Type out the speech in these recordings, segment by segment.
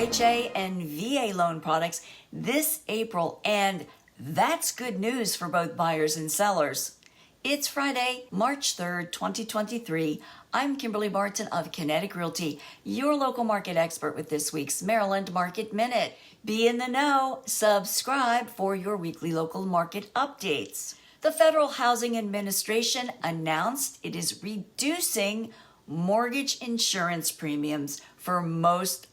FHA and VA loan products this April, and that's good news for both buyers and sellers. It's Friday, March 3rd, 2023. I'm Kimberly Barton of Kinetic Realty, your local market expert with this week's Maryland Market Minute. Be in the know. Subscribe for your weekly local market updates. The Federal Housing Administration announced it is reducing mortgage insurance premiums for most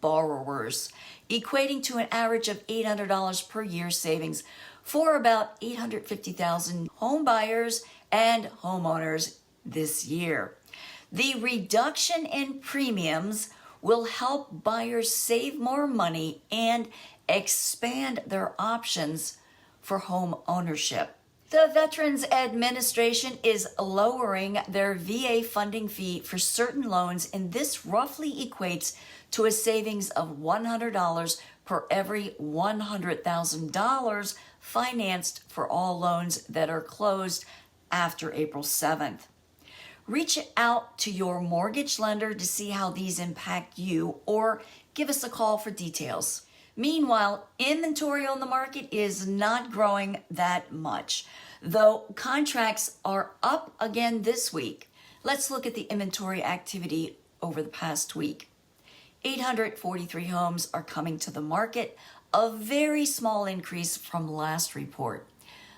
borrowers, equating to an average of $800 per year savings for about 850,000 homebuyers and homeowners this year. The reduction in premiums will help buyers save more money and expand their options for home ownership. The Veterans Administration is lowering their VA funding fee for certain loans, and this roughly equates to a savings of $100 per every $100,000 financed for all loans that are closed after April 7th. Reach out to your mortgage lender to see how these impact you, or give us a call for details. Meanwhile, inventory on the market is not growing that much, though contracts are up again this week. Let's look at the inventory activity over the past week. 843 homes are coming to the market, a very small increase from last report.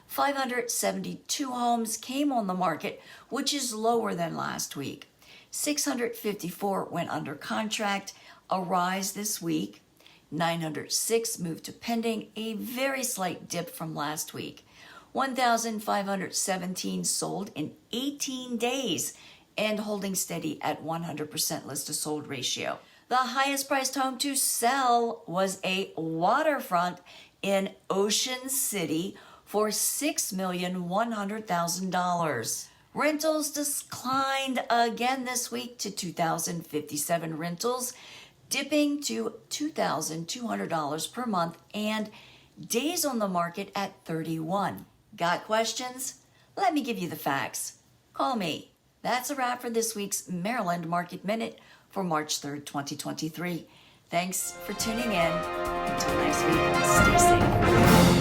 572 homes came on the market, which is lower than last week. 654 went under contract, a rise this week. 906 moved to pending, a very slight dip from last week. 1,517 sold in 18 days and holding steady at 100% list to sold ratio. The highest priced home to sell was a waterfront in Ocean City for $6,100,000. Rentals declined again this week to 2,057 rentals, dipping to $2,200 per month, and days on the market at 31. Got questions? Let me give you the facts. Call me. That's a wrap for this week's Maryland Market Minute for March 3rd, 2023. Thanks for tuning in. Until next week, stay safe.